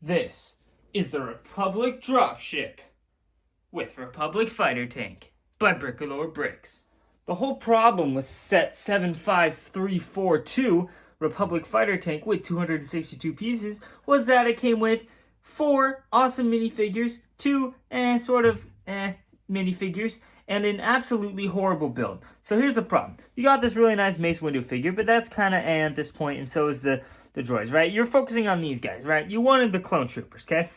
This is the Republic Dropship with Republic Fighter Tank by Bricolour Bricks. The whole problem with set 75342 Republic Fighter Tank with 262 pieces was that it came with 4 awesome minifigures, 2 minifigures, and an absolutely horrible build. So here's the problem. You got this really nice Mace Windu figure, but that's kind of at this point, and so is the droids, right? You're focusing on these guys, right? You wanted the clone troopers, okay?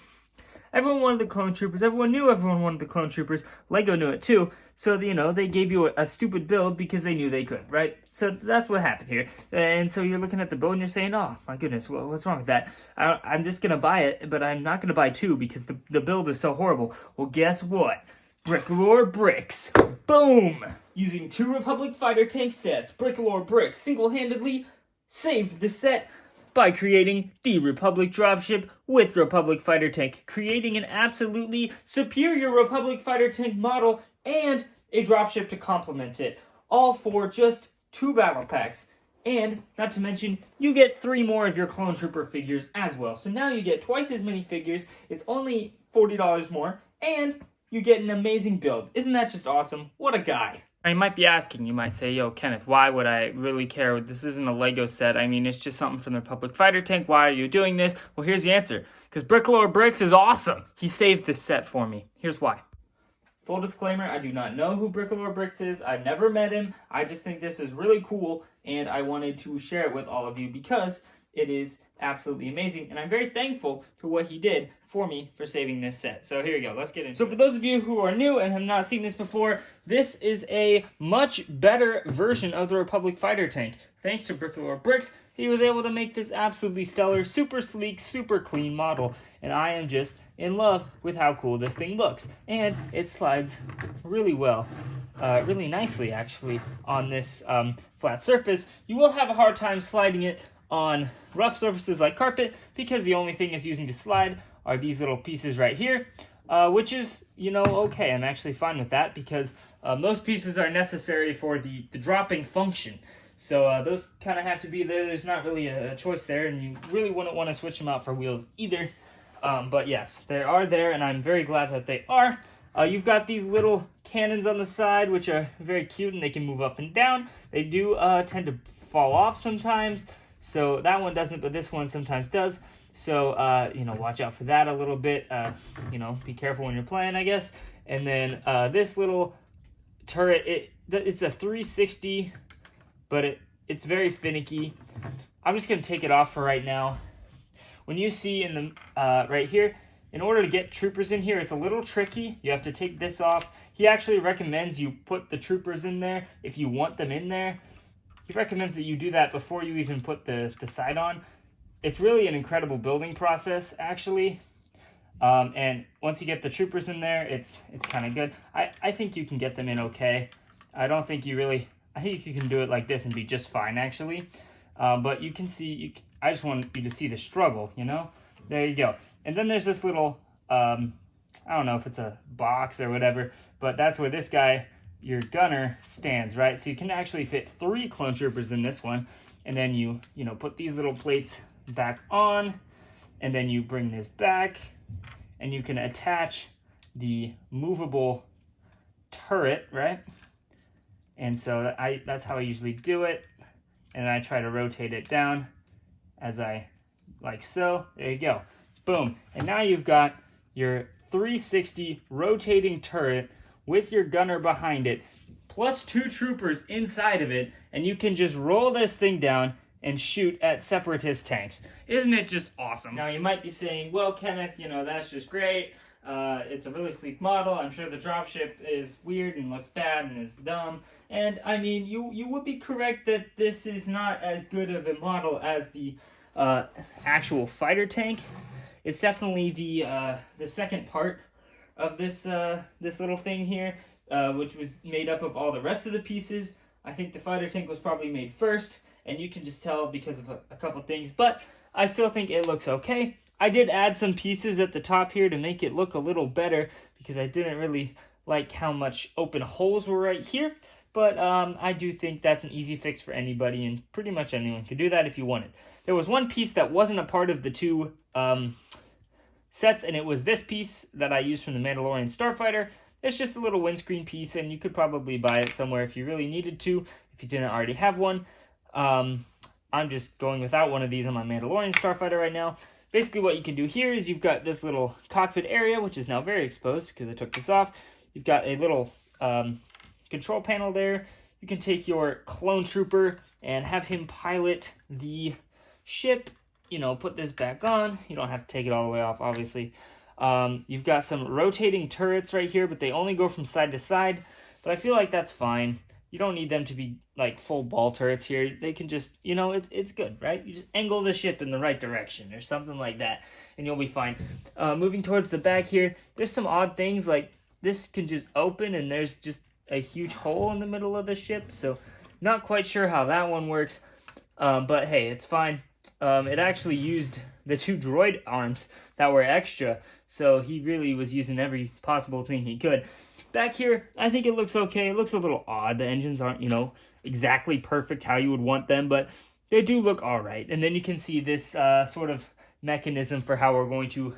Everyone wanted the clone troopers. Everyone knew everyone wanted the clone troopers. Lego knew it too. So, they gave you a stupid build because they knew they could, right? So that's what happened here. And so you're looking at the build and you're saying, oh, my goodness, what's wrong with that? I'm just going to buy it, but I'm not going to buy 2 because the build is so horrible. Well, guess what? Bricolour Bricks. Boom! Using 2 Republic Fighter Tank sets, Bricolour Bricks single-handedly saved the set by creating the Republic Dropship with Republic Fighter Tank, creating an absolutely superior Republic Fighter Tank model and a dropship to complement it, all for just 2 battle packs. And, not to mention, you get 3 more of your Clone Trooper figures as well. So now you get twice as many figures, it's only $40 more, and you get an amazing build. Isn't that just awesome? What a guy. Now, you might be asking, you might say, yo, Kenneth, why would I really care? This isn't a Lego set. I mean, it's just something from the Republic Fighter Tank. Why are you doing this? Well, here's the answer. Because Bricolour Bricks is awesome. He saved this set for me. Here's why. Full disclaimer, I do not know who Bricolour Bricks is. I've never met him. I just think this is really cool, and I wanted to share it with all of you because it is absolutely amazing, and I'm very thankful for what he did for me for saving this set. So here you go, let's get into it. So for those of you who are new and have not seen this before, this is a much better version of the Republic Fighter Tank. Thanks to Bricolour Bricks, he was able to make this absolutely stellar, super sleek, super clean model, and I am just in love with how cool this thing looks. And it slides really well. Really nicely, actually, on this flat surface. You will have a hard time sliding it on rough surfaces like carpet because the only thing it's using to slide are these little pieces right here, which is, okay. I'm actually fine with that because those pieces are necessary for the dropping function. So those kind of have to be there. There's not really a choice there, and you really wouldn't want to switch them out for wheels either. But yes, they are there, and I'm very glad that they are. You've got these little cannons on the side, which are very cute, and they can move up and down. They do tend to fall off sometimes. So that one doesn't, but this one sometimes does. So, watch out for that a little bit. Be careful when you're playing, I guess. And then this little turret, it's a 360, but it's very finicky. I'm just going to take it off for right now. When you see in the right here, in order to get troopers in here, it's a little tricky. You have to take this off. He actually recommends you put the troopers in there if you want them in there. He recommends that you do that before you even put the side on. It's really an incredible building process, actually. And once you get the troopers in there, it's kind of good. I think you can get them in okay. I think you can do it like this and be just fine, actually. But you can see, I just want you to see the struggle, There you go. And then there's this little, I don't know if it's a box or whatever, but that's where this guy, your gunner, stands, right? So you can actually fit 3 clone troopers in this one, and then you put these little plates back on, and then you bring this back, and you can attach the movable turret, right? And so that's how I usually do it, and I try to rotate it down as like so. There you go. Boom. And now you've got your 360 rotating turret with your gunner behind it, plus 2 troopers inside of it, and you can just roll this thing down and shoot at separatist tanks. Isn't it just awesome? Now you might be saying, well, Kenneth, that's just great. It's a really sleek model. I'm sure the dropship is weird and looks bad and is dumb. And I mean, you would be correct that this is not as good of a model as the actual fighter tank. It's definitely the second part of this little thing here, which was made up of all the rest of the pieces. I think the fighter tank was probably made first, and you can just tell because of a couple things, but I still think it looks okay. I did add some pieces at the top here to make it look a little better because I didn't really like how much open holes were right here, but I do think that's an easy fix for anybody, and pretty much anyone could do that if you wanted. There was one piece that wasn't a part of the 2 sets, and it was this piece that I used from the Mandalorian Starfighter. It's just a little windscreen piece, and you could probably buy it somewhere if you really needed to, if you didn't already have one. I'm just going without one of these on my Mandalorian Starfighter right now. Basically what you can do here is you've got this little cockpit area, which is now very exposed because I took this off. You've got a little control panel there. You can take your clone trooper and have him pilot the ship. You know, put this back on. You don't have to take it all the way off, obviously. You've got some rotating turrets right here, but they only go from side to side. But I feel like that's fine. You don't need them to be like full ball turrets here. They can just, you know, it's good, right? You just angle the ship in the right direction or something like that, and you'll be fine. Moving towards the back here, there's some odd things like this can just open and there's just a huge hole in the middle of the ship. So not quite sure how that one works, but hey, it's fine. It actually used the 2 droid arms that were extra, so he really was using every possible thing he could. Back here, I think it looks okay. It looks a little odd. The engines aren't, you know, exactly perfect how you would want them, but they do look all right. And then you can see this sort of mechanism for how we're going to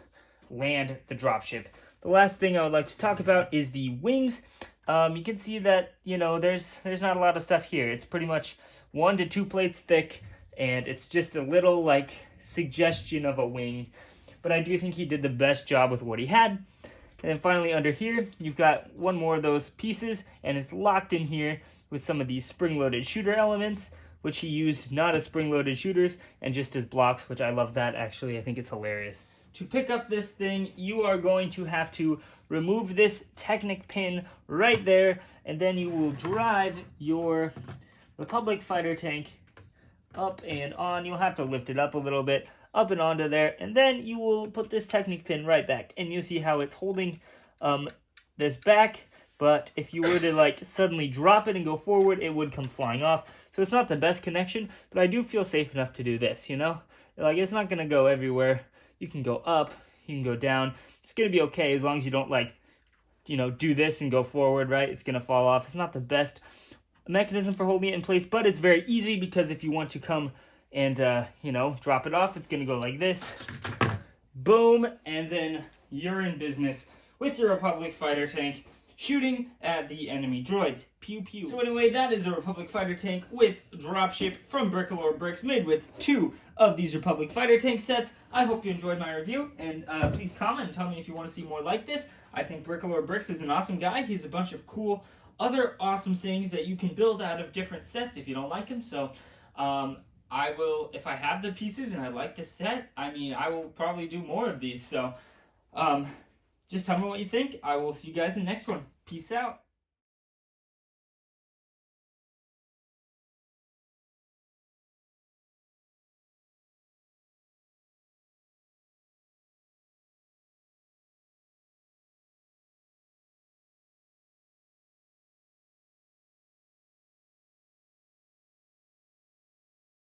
land the dropship. The last thing I would like to talk about is the wings. You can see that, you know, there's not a lot of stuff here. It's pretty much 1 to 2 plates thick, and it's just a little, like, suggestion of a wing. But I do think he did the best job with what he had. And then finally under here, you've got one more of those pieces, and it's locked in here with some of these spring-loaded shooter elements, which he used not as spring-loaded shooters and just as blocks, which I love that, actually. I think it's hilarious. To pick up this thing, you are going to have to remove this Technic pin right there, and then you will drive your Republic fighter tank up and on. You'll have to lift it up a little bit, up and onto there, and then you will put this Technic pin right back, and you'll see how it's holding this back. But if you were to like suddenly drop it and go forward, it would come flying off. So it's not the best connection, but I do feel safe enough to do this, you know? Like, it's not gonna go everywhere. You can go up, you can go down. It's gonna be okay as long as you don't, like, you know, do this and go forward, right? It's gonna fall off. It's not the best mechanism for holding it in place, but it's very easy because if you want to come and, you know, drop it off, it's gonna go like this. Boom, and then you're in business with your Republic fighter tank, shooting at the enemy droids. Pew pew. So anyway, that is a Republic fighter tank with Dropship from Bricolour Bricks, made with 2 of these Republic fighter tank sets. I hope you enjoyed my review, and please comment and tell me if you want to see more like this. I think Bricolour Bricks is an awesome guy. He's a bunch of cool other awesome things that you can build out of different sets if you don't like him. So I will, if I have the pieces and I like the set, I mean, I will probably do more of these. So just tell me what you think. I will see you guys in the next one. Peace out.